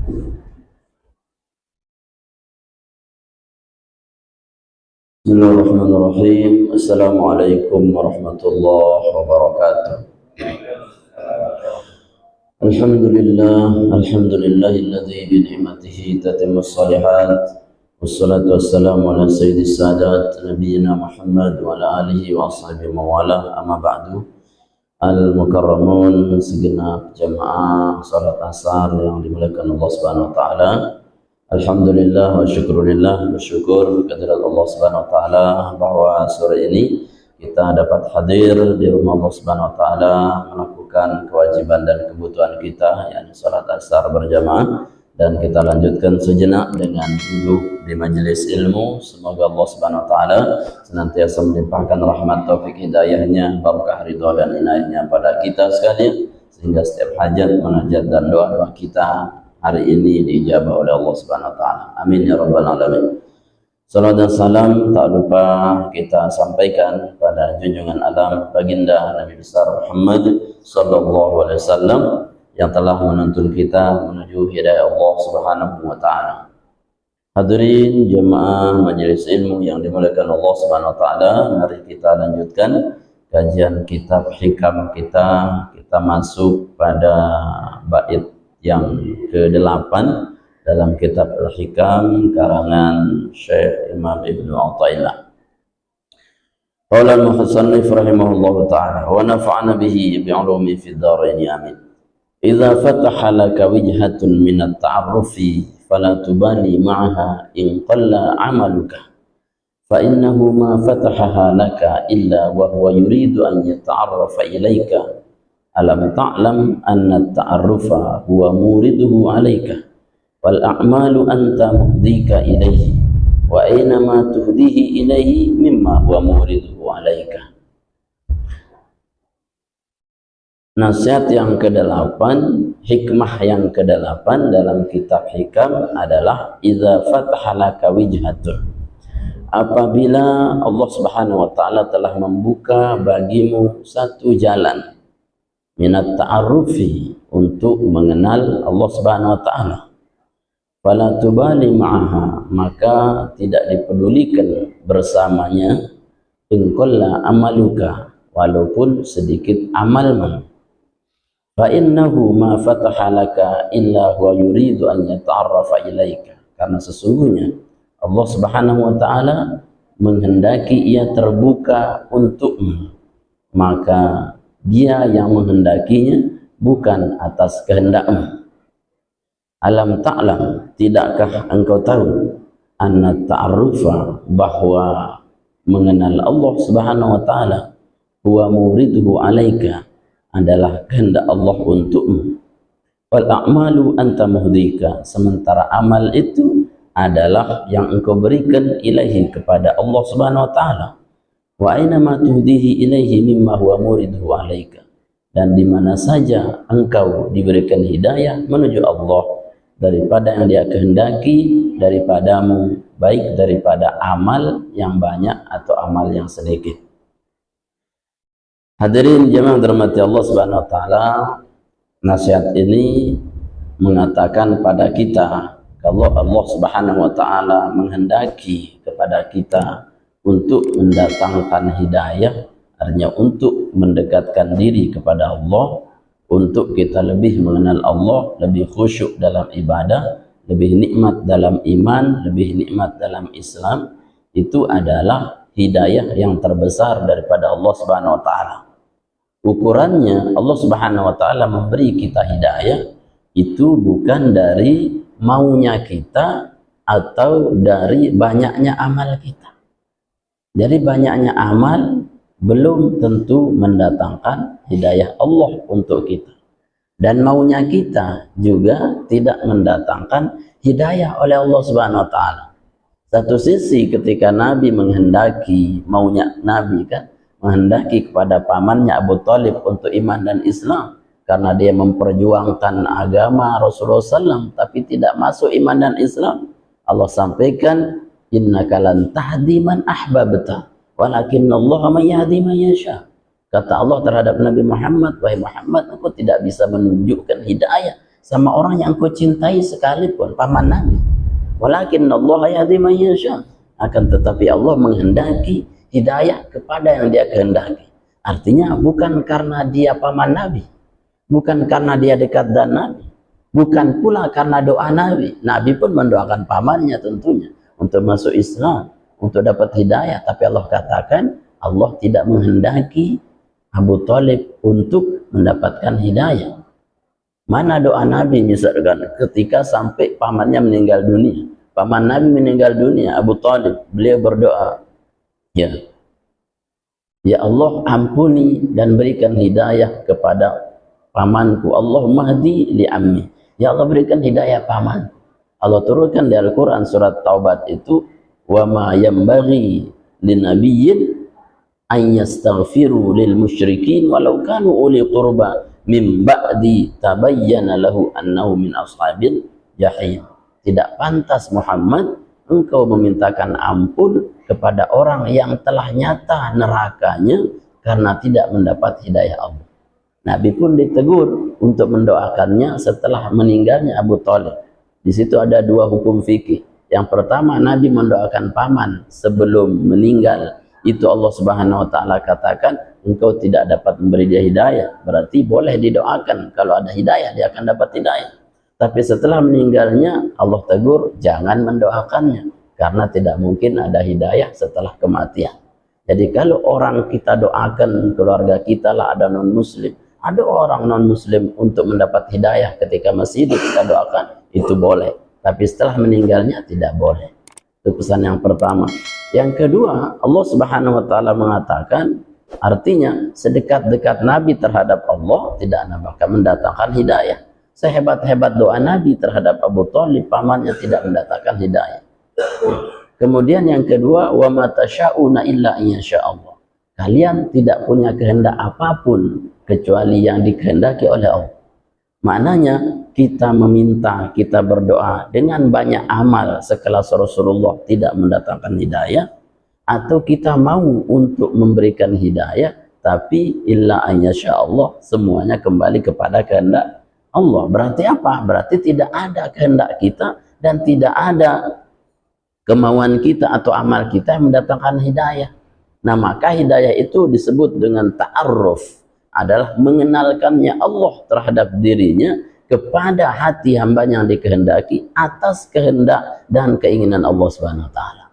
Bismillahirrahmanirrahim. Assalamualaikum warahmatullahi wabarakatuh. Alhamdulillahilladzi bi ni'matihi tatimmus shalihat. Wassalatu wassalamu ala sayyidis sadat nabiyyina Muhammad wa ala alihi wa ashabihi mawalah. Amma ba'du. Al-mukarramun, segenap jamaah salat asar yang dimuliakan Allah Subhanahu wa taala. Alhamdulillah wa syukurillah, bersyukur kehadirat Allah Subhanahu wa taala bahwa sore ini kita dapat hadir di rumah Allah Subhanahu wa taala melakukan kewajiban dan kebutuhan kita, yakni salat asar berjamaah, dan kita lanjutkan sejenak dengan duduk di majelis ilmu. Semoga Allah Subhanahu wa taala senantiasa melimpahkan rahmat taufik hidayahnya, barakah ridha dan inayahnya pada kita sekalian, sehingga setiap hajat, munajat dan doa-doa kita hari ini diijabah oleh Allah Subhanahu wa taala. Amin ya rabbal alamin. Salawat dan salam tak lupa kita sampaikan pada junjungan alam baginda Nabi besar Muhammad sallallahu alaihi wasallam yang telah menuntun kita menuju hidayah Allah Subhanahu wa taala. Hadirin jemaah majelis ilmu yang dimuliakan Allah Subhanahu wa taala, mari kita lanjutkan kajian kitab hikam kita. Kita masuk pada bait yang ke-8 dalam kitab Al-Hikam karangan Syekh Imam Ibnu Athaillah. Qala al-muhsannif rahimahullahu ta'ala wa nafa'ana bihi bi'ulumi fid dharain amin. Idza fataha laka wijhatun min at-ta'arrufi fala tubali ma'aha in qalla 'amaluka fa innahu ma fatahaha laka illa wa huwa yuridu an yata'arrafa ilayka. Alam ta'lam anna at-ta'arrufa huwa muriduhu 'alaika wal a'malu anta muhdika ilaihi wa aina ma tuhdihi ilaihi mimma huwa muriduhu 'alaika. Nasihat yang ke-8, hikmah yang ke-8 dalam kitab hikam adalah idza fataha laka wijhatun, apabila Allah Subhanahu wa taala telah membuka bagimu satu jalan minat ta'arrufi, untuk mengenal Allah Subhanahu wa taala, fala tubali ma'aha, maka tidak dipedulikan bersamanya, in qalla amaluka, walaupun sedikit amalmu, fa innahu ma fataha laka illa huwa yuridu an yata'arrafa ilaika, karena sesungguhnya Allah Subhanahu wa taala menghendaki ia terbuka untukmu, maka Dia yang menghendakinya, bukan atas kehendakmu. Alam ta'lam, tidakkah engkau tahu, anna ta'arrufa, bahwa mengenal Allah Subhanahu wa taala, huwa muriduhu 'alaika, adalah kehendak Allah untukmu. Wal a'malu anta muhdika, sementara amal itu adalah yang engkau berikan ilahi, kepada Allah Subhanahu wa taala. Wa aina ma tuhdihi ilaihi mimma huwa muriduhu 'alaika, dan di mana saja engkau diberikan hidayah menuju Allah daripada yang Dia kehendaki daripadamu, baik daripada amal yang banyak atau amal yang sedikit. Hadirin jemaah dirahmati Allah Subhanahu wa taala, nasihat ini mengatakan pada kita, kalau Allah Subhanahu wa taala menghendaki kepada kita untuk mendatangkan hidayah, artinya untuk mendekatkan diri kepada Allah, untuk kita lebih mengenal Allah, lebih khusyuk dalam ibadah, lebih nikmat dalam iman, lebih nikmat dalam Islam, itu adalah hidayah yang terbesar daripada Allah Subhanahu wa taala. Ukurannya Allah Subhanahu wa taala memberi kita hidayah itu bukan dari maunya kita atau dari banyaknya amal kita. Jadi banyaknya amal belum tentu mendatangkan hidayah Allah untuk kita. Dan maunya kita juga tidak mendatangkan hidayah oleh Allah Subhanahu wa taala. Satu sisi ketika Nabi menghendaki, maunya Nabi kan, menghendaki kepada pamannya Abu Thalib untuk iman dan Islam, karena dia memperjuangkan agama Rasulullah SAW, tapi tidak masuk iman dan Islam. Allah sampaikan, innaka lan tahdi man ahbabta walakinnallaha may yahdi man yasha. Kata Allah terhadap Nabi Muhammad, wahai Muhammad, aku tidak bisa menunjukkan hidayah sama orang yang kau cintai sekalipun, paman Nabi. Walakin Allah yahdi man yasha. Akan tetapi Allah menghendaki hidayah kepada yang dia kehendaki. Artinya bukan karena dia paman Nabi, bukan karena dia dekat dan Nabi, bukan pula karena doa Nabi. Nabi pun mendoakan pamannya tentunya untuk masuk Islam, untuk dapat hidayah. Tapi Allah katakan Allah tidak menghendaki Abu Thalib untuk mendapatkan hidayah. Mana doa Nabi misalkan ketika sampai pamannya meninggal dunia. Paman Nabi meninggal dunia, Abu Thalib, beliau berdoa, Ya Allah, ampuni dan berikan hidayah kepada pamanku. Allahumma hdi li ammi. Ya Allah, berikan hidayah paman. Allah turunkan di Al-Quran surat Taubat itu, wa ma yanbaghi linabiyyin an yastaghfiru lil musyrikin walau kanu uli qurba min ba'di tabayyana lahu annahu min ashabil jahim. Tidak pantas Muhammad engkau memintakan ampun kepada orang yang telah nyata nerakanya karena tidak mendapat hidayah Allah. Nabi pun ditegur untuk mendoakannya setelah meninggalnya Abu Thalib. Di situ ada dua hukum fikih. Yang pertama, Nabi mendoakan paman sebelum meninggal. Itu Allah Subhanahu wa taala katakan, engkau tidak dapat memberi dia hidayah. Berarti boleh didoakan, kalau ada hidayah dia akan dapat hidayah. Tapi setelah meninggalnya Allah tegur, jangan mendoakannya karena tidak mungkin ada hidayah setelah kematian. Jadi kalau orang kita doakan keluarga kita lah ada non muslim, ada orang non muslim untuk mendapat hidayah ketika masih hidup kita doakan, itu boleh. Tapi setelah meninggalnya tidak boleh. Itu pesan yang pertama. Yang kedua, Allah Subhanahu wa taala mengatakan, artinya sedekat-dekat Nabi terhadap Allah tidak akan mendatangkan hidayah. Sehebat-hebat doa Nabi terhadap Abu Thalib, pamannya tidak mendatangkan hidayah. Kemudian yang kedua, wa ma tasyauna illa insya Allah. Kalian tidak punya kehendak apapun kecuali yang dikehendaki oleh Allah. Maknanya kita meminta, kita berdoa dengan banyak amal sekelas Rasulullah tidak mendatangkan hidayah, atau kita mau untuk memberikan hidayah tapi illa insya Allah, semuanya kembali kepada kehendak Allah. Berarti apa? Berarti tidak ada kehendak kita dan tidak ada kemauan kita atau amal kita yang mendatangkan hidayah. Nah, maka hidayah itu disebut dengan ta'arruf, adalah mengenalkannya Allah terhadap dirinya kepada hati hamba yang dikehendaki atas kehendak dan keinginan Allah Subhanahu wa taala.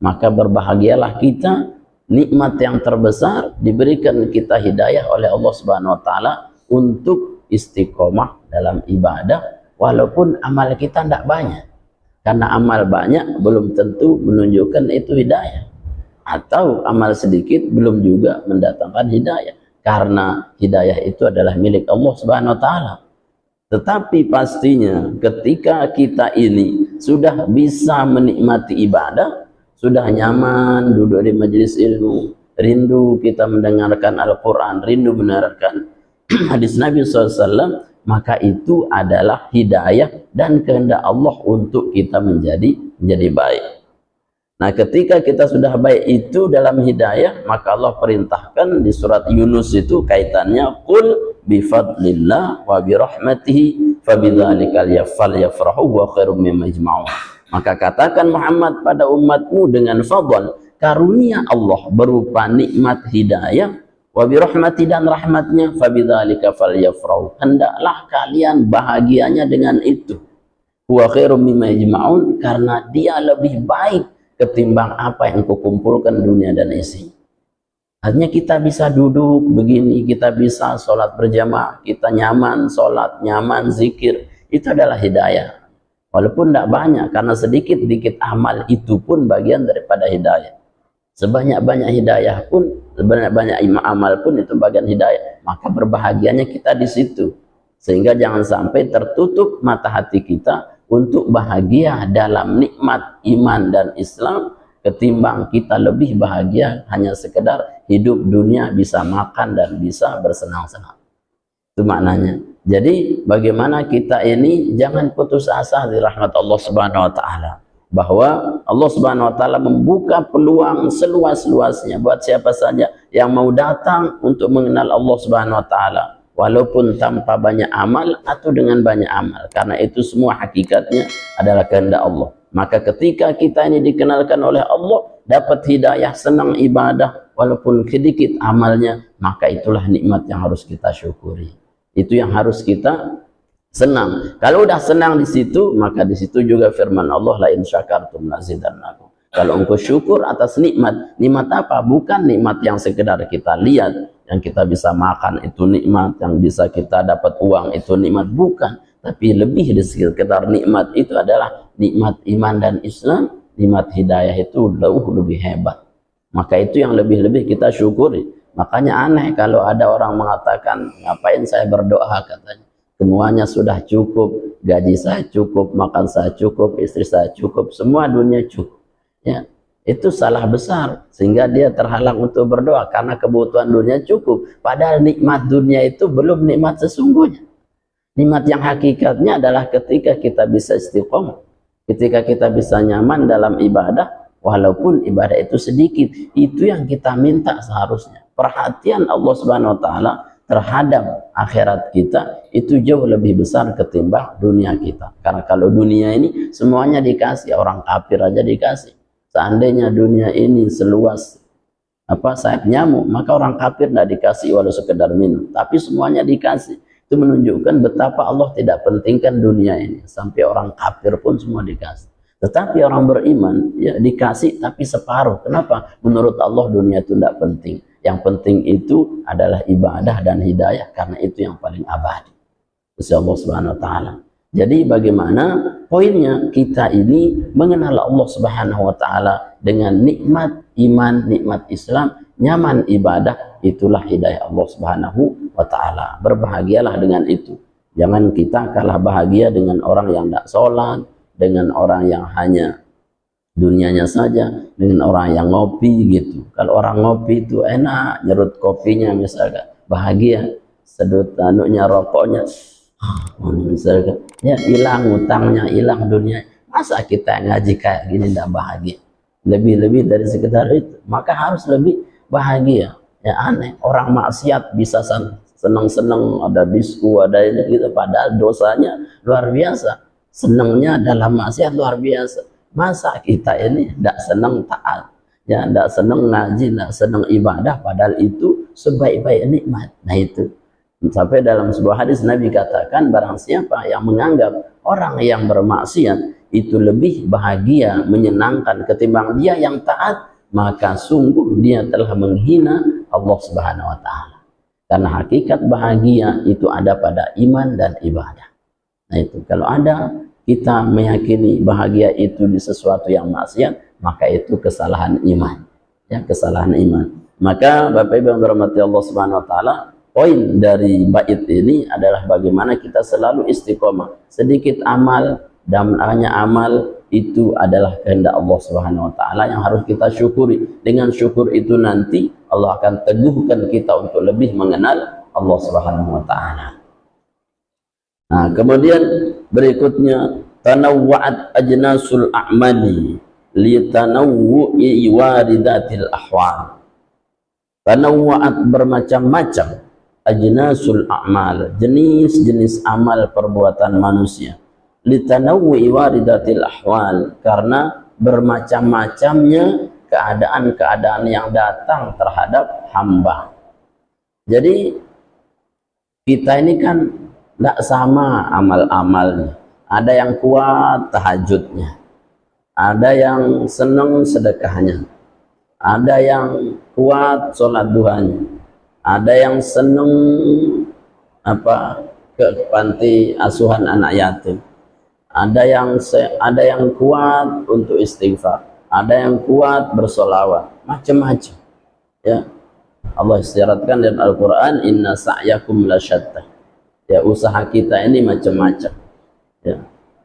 Maka berbahagialah kita, nikmat yang terbesar diberikan kita hidayah oleh Allah Subhanahu wa taala untuk istiqomah dalam ibadah walaupun amal kita tidak banyak. Karena amal banyak belum tentu menunjukkan itu hidayah. Atau amal sedikit belum juga mendatangkan hidayah. Karena hidayah itu adalah milik Allah Subhanahu wa taala. Tetapi pastinya ketika kita ini sudah bisa menikmati ibadah, sudah nyaman duduk di majelis ilmu, rindu kita mendengarkan Al-Quran, rindu mendengarkan hadis Nabi SAW, maka itu adalah hidayah dan kehendak Allah untuk kita menjadi baik. Nah, ketika kita sudah baik itu dalam hidayah, maka Allah perintahkan di surat Yunus itu kaitannya, qul bifadlillah wa birahmatihi fabidzalikal falyafrahu wa khairum mimma yajma'un. Maka katakan Muhammad pada umatmu dengan fadl, karunia Allah berupa nikmat hidayah, wa birahmati dan rahmatnya, fabidzalika falyafrahu, hendaklah kalian bahagianya dengan itu. Wa khairum mimma yajma'un, karena dia lebih baik ketimbang apa yang kukumpulkan dunia dan isi. Artinya kita bisa duduk begini, kita bisa sholat berjamaah, kita nyaman sholat, nyaman zikir, itu adalah hidayah. Walaupun tidak banyak, karena sedikit-sedikit amal itu pun bagian daripada hidayah. Sebanyak-banyak hidayah pun, sebanyak-banyak amal pun itu bagian hidayah. Maka berbahagianya kita di situ. Sehingga jangan sampai tertutup mata hati kita untuk bahagia dalam nikmat iman dan Islam ketimbang kita lebih bahagia hanya sekedar hidup dunia, bisa makan dan bisa bersenang-senang. Itu maknanya. Jadi bagaimana kita ini jangan putus asa di rahmat Allah Subhanahu wa taala, bahwa Allah Subhanahu wa taala membuka peluang seluas-luasnya buat siapa saja yang mau datang untuk mengenal Allah Subhanahu wa taala. walaupun tanpa banyak amal atau dengan banyak amal, karena itu semua hakikatnya adalah kehendak Allah. Maka ketika kita ini dikenalkan oleh Allah, dapat hidayah, senang ibadah walaupun sedikit amalnya, maka itulah nikmat yang harus kita syukuri. Itu yang harus kita senang. Kalau udah senang di situ, maka di situ juga firman Allah, la in syakartum lazidannakum. Kalau engkau syukur atas nikmat, nikmat apa? Bukan nikmat yang sekedar kita lihat, yang kita bisa makan itu nikmat, yang bisa kita dapat uang itu nikmat, bukan. Tapi lebih dari sekedar nikmat itu adalah nikmat iman dan Islam, nikmat hidayah itu jauh lebih hebat. Maka itu yang lebih-lebih kita syukuri. Makanya aneh kalau ada orang mengatakan, ngapain saya berdoa, katanya. Semuanya sudah cukup, gaji saya cukup, makan saya cukup, istri saya cukup, semua dunia cukup. Ya, itu salah besar sehingga dia terhalang untuk berdoa karena kebutuhan dunia cukup. Padahal nikmat dunia itu belum nikmat sesungguhnya. Nikmat yang hakikatnya adalah ketika kita bisa istiqomah, ketika kita bisa nyaman dalam ibadah, walaupun ibadah itu sedikit. Itu yang kita minta seharusnya. Perhatian Allah Subhanahu wa taala terhadap akhirat kita itu jauh lebih besar ketimbang dunia kita. Karena kalau dunia ini semuanya dikasih, orang kafir aja dikasih. Seandainya dunia ini seluas sayap nyamuk, maka orang kafir tidak dikasih walau sekedar minum, tapi semuanya dikasih. Itu menunjukkan betapa Allah tidak pentingkan dunia ini, sampai orang kafir pun semua dikasih. Tetapi orang beriman ya dikasih tapi separuh. Kenapa? Menurut Allah dunia itu tidak penting. Yang penting itu adalah ibadah dan hidayah, karena itu yang paling abadi. Insyaallah Subhanahu wa taala. Jadi bagaimana poinnya? Kita ini mengenal Allah Subhanahu wa taala dengan nikmat iman, nikmat Islam, nyaman ibadah, itulah hidayah Allah Subhanahu wa taala. Berbahagialah dengan itu. Jangan kita kalah bahagia dengan orang yang tidak sholat, dengan orang yang hanya dunianya saja, dengan orang yang ngopi gitu. Kalau orang ngopi itu enak, nyerut kopinya misalkan, bahagia, sedut anunya rokoknya, misalkan, ya hilang utangnya, hilang dunia. Masa kita ngaji kayak gini tidak bahagia? Lebih-lebih dari sekedar itu, maka harus lebih bahagia. Ya aneh, orang maksiat bisa senang-senang, ada disku, ada ini gitu, padahal dosanya luar biasa. Senangnya dalam maksiat luar biasa. Masa kita ini tidak senang taat, ya tidak senang ngaji, tidak senang ibadah, padahal itu sebaik-baik nikmat. Nah itu. Sampai dalam sebuah hadis Nabi katakan, barang siapa yang menganggap orang yang bermaksiat itu lebih bahagia, menyenangkan ketimbang dia yang taat, maka sungguh dia telah menghina Allah Subhanahu wa taala. Karena hakikat bahagia itu ada pada iman dan ibadah. Nah itu, kalau ada kita meyakini bahagia itu di sesuatu yang maksiat, maka itu kesalahan iman. Ya, kesalahan iman. Maka Bapak Ibu yang dirahmati Allah Subhanahu wa taala, poin dari bait ini adalah bagaimana kita selalu istiqomah. Sedikit amal dan hanya amal itu adalah kehendak Allah Subhanahu wa taala yang harus kita syukuri. Dengan syukur itu nanti Allah akan teguhkan kita untuk lebih mengenal Allah Subhanahu wa taala. Nah, kemudian berikutnya, tanawwa'at ajnasul a'mali li tanawwu'i waridatil ahwal. Tanawwa'at bermacam-macam, ajnasul a'mal, jenis-jenis amal perbuatan manusia, litanawwi waridatil ahwal, karena bermacam-macamnya keadaan-keadaan yang datang terhadap hamba. Jadi kita ini kan tidak sama amal-amalnya. Ada yang kuat tahajudnya, ada yang senang sedekahnya, ada yang kuat sholat duhanya, ada yang senang ke panti asuhan anak yatim, ada yang kuat untuk istighfar, ada yang kuat bersolawat, macam-macam. Ya, Allah isyaratkan dalam Al-Quran, inna sa'yakum lasyatta. Ya, usaha kita ini macam-macam. Ya,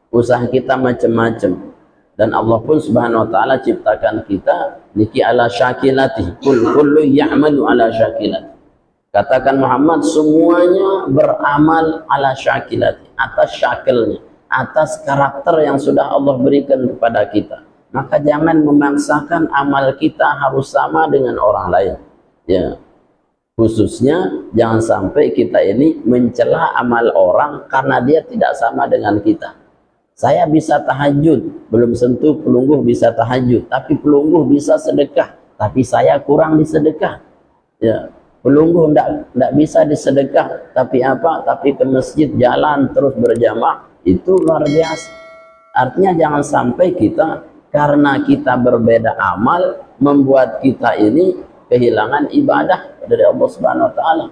usaha kita macam-macam. Dan Allah pun Subhanahu wa taala ciptakan kita niki ala syakilati, kullu ya'malu ala syakilati. Katakan Muhammad, semuanya beramal ala syakilati, atas syakilnya, atas karakter yang sudah Allah berikan kepada kita. Maka jangan memaksakan amal kita harus sama dengan orang lain. Ya. Khususnya jangan sampai kita ini mencela amal orang karena dia tidak sama dengan kita. Saya bisa tahajud, belum tentu pelungguh bisa tahajud, tapi pelungguh bisa sedekah, tapi saya kurang di sedekah. Ya, pelungguh tidak bisa disedekah, tapi apa? Tapi ke masjid jalan terus berjamaah, itu luar biasa. Artinya jangan sampai kita karena kita berbeda amal membuat kita ini kehilangan ibadah dari Allah Subhanahu wa taala.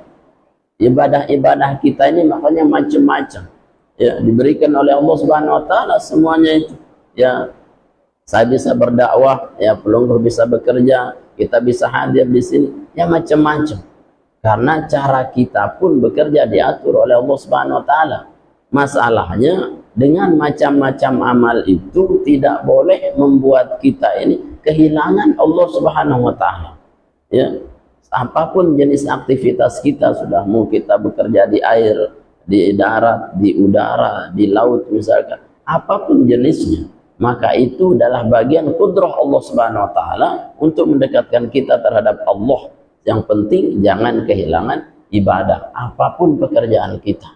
Ibadah-ibadah kita ini makanya macam-macam. Ya, diberikan oleh Allah Subhanahu wa taala semuanya itu. Ya, saya bisa berdakwah, ya pelungguh bisa bekerja, kita bisa hadir di sini, ya macam-macam. Karena cara kita pun bekerja diatur oleh Allah Subhanahu wa taala. Masalahnya dengan macam-macam amal itu tidak boleh membuat kita ini kehilangan Allah Subhanahu wa taala. Ya, apapun jenis aktivitas kita, sudah mau kita bekerja di air, di darat, di udara, di laut misalkan, apapun jenisnya, maka itu adalah bagian kudrah Allah Subhanahu wa taala untuk mendekatkan kita terhadap Allah. Yang penting jangan kehilangan ibadah apapun pekerjaan kita.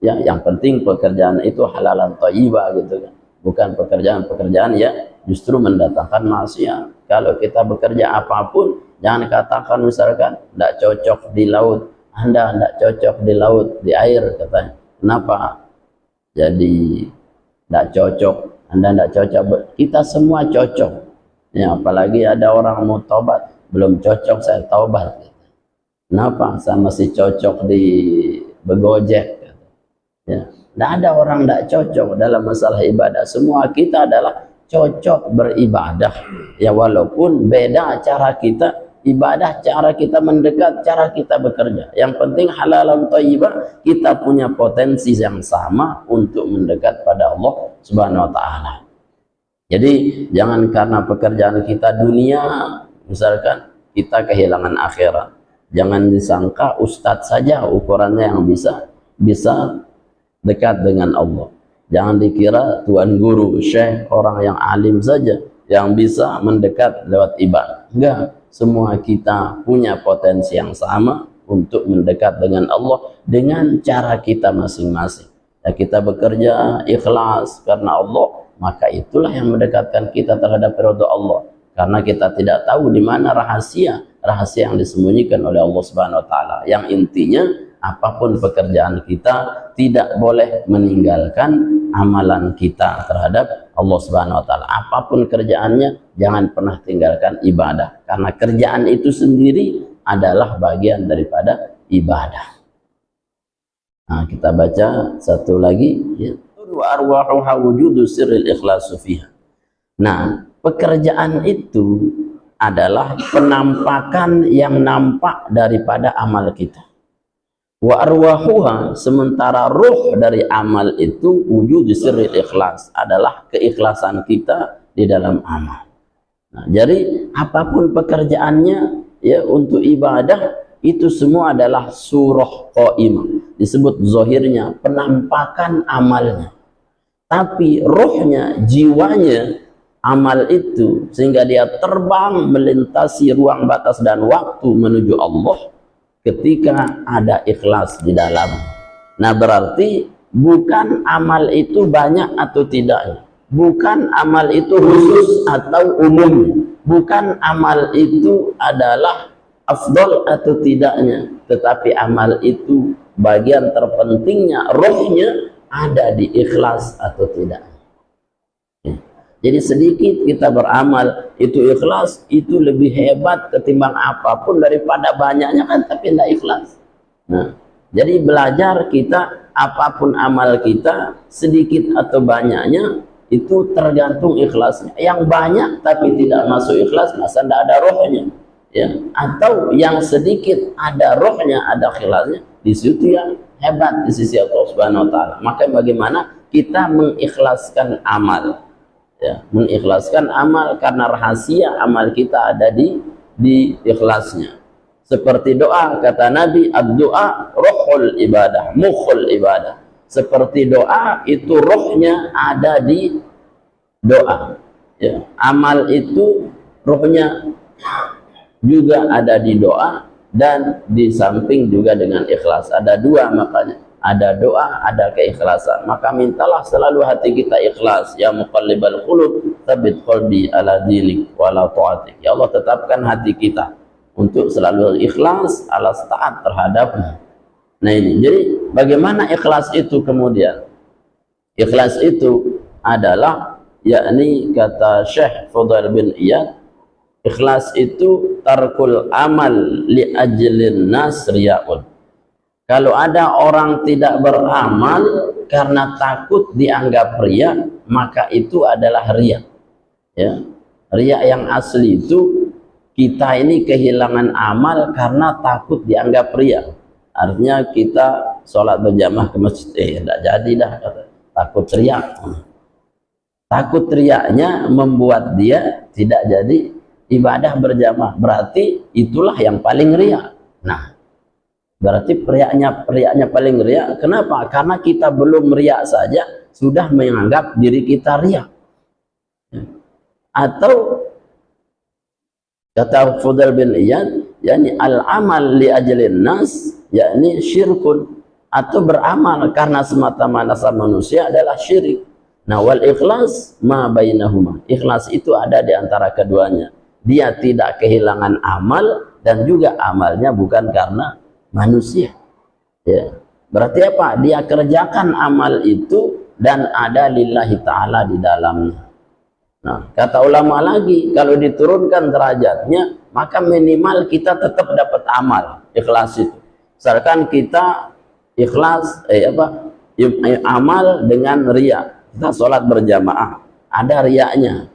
Ya, yang penting pekerjaan itu halalan thayyibah gitu kan. Bukan pekerjaan-pekerjaan ya justru mendatangkan maksiat. Kalau kita bekerja apapun, jangan katakan misalkan tidak cocok di laut, Anda tidak cocok di laut, di air katanya. Kenapa? Jadi tidak cocok, Anda tidak cocok. Kita semua cocok. Ya, apalagi ada orang mau tobat, belum cocok saya taubat. Kenapa? Saya masih cocok di begojek. Ya, tidak ada orang tidak cocok dalam masalah ibadah. Semua kita adalah cocok beribadah. Ya, walaupun beda cara kita ibadah, cara kita mendekat, cara kita bekerja. Yang penting halalan thayyibah, kita punya potensi yang sama untuk mendekat pada Allah Subhanahu wa taala. Jadi jangan karena pekerjaan kita dunia, misalkan kita kehilangan akhirat. Jangan disangka ustadz saja ukurannya yang bisa dekat dengan Allah. Jangan dikira tuan guru, syekh, orang yang alim saja yang bisa mendekat lewat ibadah. Enggak, semua kita punya potensi yang sama untuk mendekat dengan Allah dengan cara kita masing-masing. Ya, kita bekerja ikhlas karena Allah, maka itulah yang mendekatkan kita terhadap ridha Allah. Karena kita tidak tahu di mana rahasia yang disembunyikan oleh Allah Subhanahu wa taala. Yang intinya apapun pekerjaan kita tidak boleh meninggalkan amalan kita terhadap Allah Subhanahu wa taala. Apapun kerjaannya jangan pernah tinggalkan ibadah, karena kerjaan itu sendiri adalah bagian daripada ibadah. Nah, kita baca satu lagi ya. Wa arwahuha wujudu sirril ikhlasu fiha. Nah, pekerjaan itu adalah penampakan yang nampak daripada amal kita. Wa arwahuha, sementara ruh dari amal itu wujud sirril ikhlas, adalah keikhlasan kita di dalam amal. Nah, jadi apapun pekerjaannya ya untuk ibadah itu semua adalah surah qaimah. Disebut zahirnya penampakan amalnya. Tapi ruhnya, jiwanya amal itu sehingga dia terbang melintasi ruang batas dan waktu menuju Allah ketika ada ikhlas di dalam. Nah, berarti bukan amal itu banyak atau tidak, bukan amal itu khusus atau umum, bukan amal itu adalah afdol atau tidaknya, tetapi amal itu bagian terpentingnya, rohnya ada di ikhlas atau tidak. Jadi sedikit kita beramal itu ikhlas, itu lebih hebat ketimbang apapun daripada banyaknya kan tapi tidak ikhlas. Nah, jadi belajar kita apapun amal kita sedikit atau banyaknya itu tergantung ikhlasnya. Yang banyak tapi tidak masuk ikhlas, masa tidak ada rohnya, ya. Atau yang sedikit ada rohnya, ada ikhlasnya, di situ yang hebat di sisi Allah Subhanahu wa taala. Maka bagaimana kita mengikhlaskan amal? Ya, mengikhlaskan amal karena rahasia amal kita ada di ikhlasnya. Seperti doa, kata Nabi, ad-doa ruhul ibadah, mukhul ibadah. Seperti doa itu rohnya ada di doa. Ya, amal itu rohnya juga ada di doa dan di samping juga dengan ikhlas. Ada dua makanya. Ada doa, ada keikhlasan. Maka mintalah selalu hati kita ikhlas. Ya muqallibal qulub, tsabbit qalbi ala dinik wa ala ta'atik. Ya Allah, tetapkan hati kita untuk selalu ikhlas alas taat terhadapmu. Nah ini, jadi bagaimana ikhlas itu kemudian? Ikhlas itu adalah, yakni kata Syekh Fudail bin Iyad, ikhlas itu tarkul amal li ajlin nas riyaun. Kalau ada orang tidak beramal karena takut dianggap riya, maka itu adalah riya. Ya. Riya yang asli itu kita ini kehilangan amal karena takut dianggap riya. Artinya kita sholat berjamaah ke masjid, tidak jadi dah, takut riya. Takut riyanya membuat dia tidak jadi ibadah berjamaah. Berarti itulah yang paling riya. Nah, berarti riaknya paling riak. Kenapa? Karena kita belum riak saja sudah menganggap diri kita riak. Atau kata Fudail bin Iyad, yakni al-amal li ajlin nas, yakni syirkun, atau beramal karena semata-mata manusia adalah syirik. Nah, wal ikhlas ma bainahuma. Ikhlas itu ada di antara keduanya. Dia tidak kehilangan amal dan juga amalnya bukan karena manusia. Ya. Berarti apa? Dia kerjakan amal itu dan ada lillahi ta'ala di dalamnya. Nah, kata ulama lagi, kalau diturunkan derajatnya, maka minimal kita tetap dapat amal, ikhlas itu. Misalkan kita ikhlas, amal dengan riya. Kita sholat berjamaah, ada riyanya.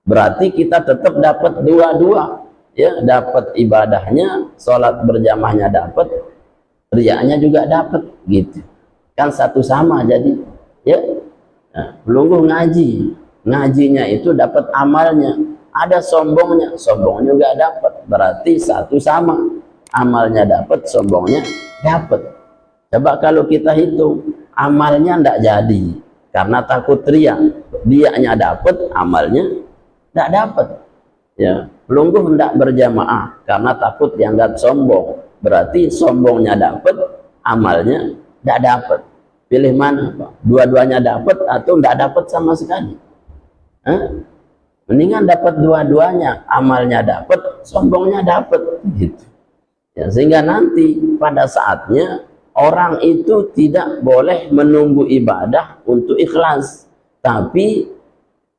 Berarti kita tetap dapat dua-dua. Ya, dapat ibadahnya, sholat berjamaahnya dapat, riyanya juga dapat, gitu. Kan satu sama jadi. Ya, nah, pelungguh ngaji, ngajinya itu dapat amalnya. Ada sombongnya, sombongnya juga dapat. Berarti satu sama, amalnya dapat, sombongnya dapat. Coba kalau kita hitung, amalnya ndak jadi karena takut riya, dianya dapat, amalnya ndak dapat. Ya, pelungguh hendak berjamaah karena takut dianggap sombong. Berarti sombongnya dapat, amalnya tidak dapat. Pilih mana, Pak? Dua-duanya dapat atau tidak dapat sama sekali? Mendingan dapat dua-duanya, amalnya dapat, sombongnya dapat, gitu. Ya, sehingga nanti pada saatnya orang itu tidak boleh menunggu ibadah untuk ikhlas, tapi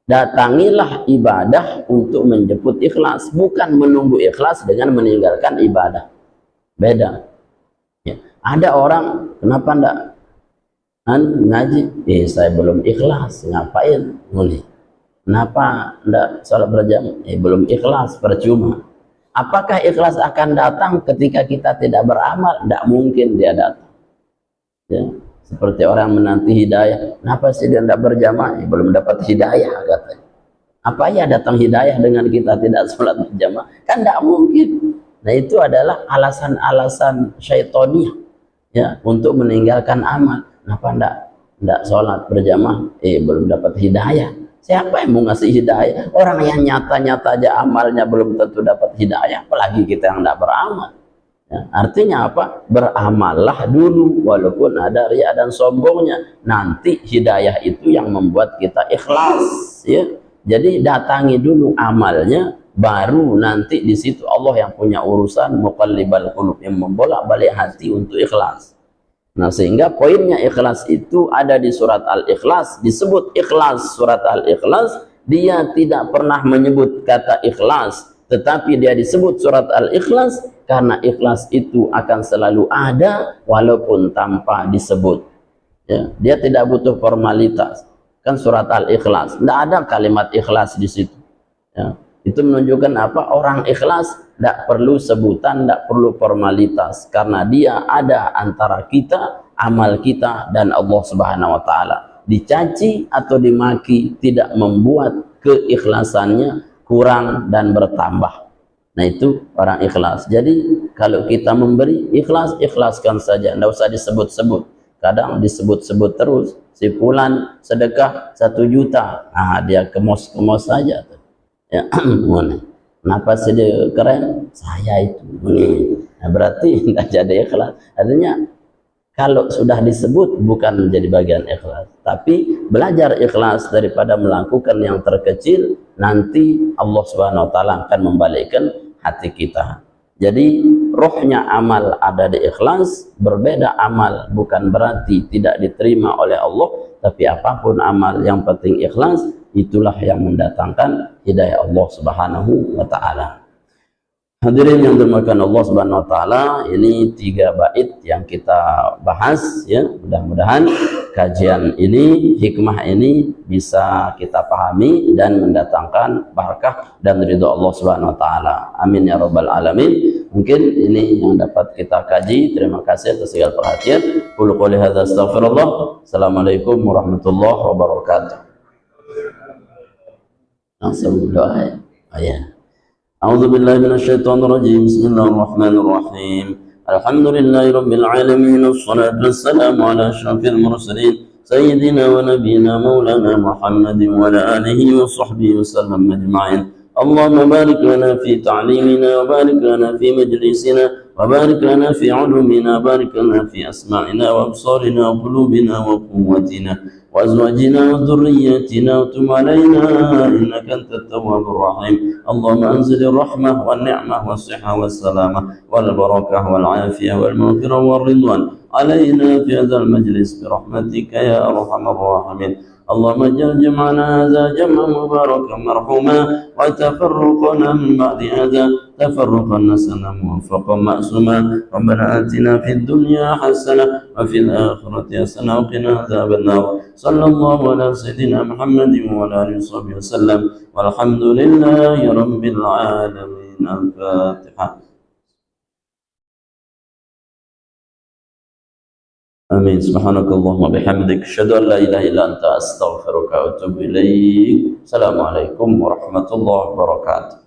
datangilah ibadah untuk menjemput ikhlas, bukan menunggu ikhlas dengan meninggalkan ibadah. Beda. Ya. Ada orang, kenapa enggak ngaji? Saya belum ikhlas, ngapain mulai? Kenapa enggak sholat berjamaah? Belum ikhlas, percuma. Apakah ikhlas akan datang ketika kita tidak beramal? Tidak mungkin dia datang. Ya. Seperti orang menanti hidayah. Kenapa sih dia tidak berjamaah? Belum dapat hidayah, katanya. Apa ya datang hidayah dengan kita tidak sholat berjamaah? Kan tidak mungkin. Nah, itu adalah alasan-alasan syaitoniah, ya, untuk meninggalkan amal. Kenapa tidak sholat berjamaah? Belum dapat hidayah. Siapa yang mau ngasih hidayah? Orang yang nyata-nyata aja amalnya belum tentu dapat hidayah, apalagi kita yang tidak beramal. Ya, artinya apa? Beramallah dulu walaupun ada riya dan sombongnya. Nanti hidayah itu yang membuat kita ikhlas, ya. Jadi datangi dulu amalnya, baru nanti di situ Allah yang punya urusan muqallibal qulub, yang membolak-balik hati untuk ikhlas. Nah, sehingga poinnya ikhlas itu ada di surat Al-Ikhlas, disebut ikhlas. Surat Al-Ikhlas dia tidak pernah menyebut kata ikhlas, tetapi dia disebut surat Al-Ikhlas karena ikhlas itu akan selalu ada walaupun tanpa disebut. Ya, dia tidak butuh formalitas. Kan surat Al-Ikhlas, tidak ada kalimat ikhlas di situ. Ya, itu menunjukkan apa? Orang ikhlas tidak perlu sebutan, tidak perlu formalitas, karena dia ada antara kita, amal kita dan Allah Subhanahu wa taala. Dicaci atau dimaki tidak membuat keikhlasannya kurang dan bertambah. Nah, itu orang ikhlas. Jadi kalau kita memberi ikhlas, ikhlaskan saja, tidak usah disebut-sebut. Kadang disebut-sebut terus, si fulan sedekah 1 juta, nah dia kemos-kemos saja. Ya, kenapa sih dia keren? Saya itu. Nah, berarti tidak jadi ikhlas. Artinya kalau sudah disebut bukan menjadi bagian ikhlas, tapi belajar ikhlas daripada melakukan yang terkecil, nanti Allah Subhanahu wa taala akan membalikkan hati kita. Jadi rohnya amal ada di ikhlas, berbeda amal bukan berarti tidak diterima oleh Allah, tapi apapun amal yang penting ikhlas, itulah yang mendatangkan hidayah Allah Subhanahu wa taala. Hadirin yang dimuliakan Allah Subhanahu wa taala, ini 3 bait yang kita bahas ya. Mudah-mudahan kajian ini, hikmah ini bisa kita pahami dan mendatangkan barakah dan ridha Allah Subhanahu wa taala. Amin ya rabbal alamin. Mungkin ini yang dapat kita kaji. Terima kasih atas segala perhatian. Qul qouli hadza astaghfirullah. Assalamualaikum warahmatullahi wabarakatuh. Langsung doa ya. أعوذ بالله من الشيطان الرجيم بسم الله الرحمن الرحيم الحمد لله رب العالمين والصلاة والسلام على أشرف المرسلين سيدنا ونبينا مولانا محمد وعلى آله وصحبه وسلم أجمعين اللهم بارك لنا في تعليمنا وبارك لنا في مجلسنا وبارك لنا في علومنا وبارك لنا في أسماعنا وأبصارنا وقلوبنا وقوتنا وأزواجنا وذرياتنا وتب علينا إنك أنت التواب الرحيم اللهم أنزل الرحمة والنعمة والصحة والسلامة والبركة والعافية والمغفرة والرضوان علينا في هذا المجلس برحمتك يا أرحم الراحمين اللهم اجعل جمعنا هذا جمعا مباركا مرحوما وتفرقنا من بعد هذا تفرقا نسنا موفقا معصوما ربنا آتنا في الدنيا حسنة وفي الآخرة حسنة وقنا عذاب النار صلى الله على سيدنا محمد وعلى آله وصحبه وسلم والحمد لله رب العالمين. الفاتحة. آمين. سبحانك اللهم وبحمدك أشهد أن لا إله إلا أنت أستغفرك وأتوب إليك. السلام عليكم ورحمة الله وبركاته.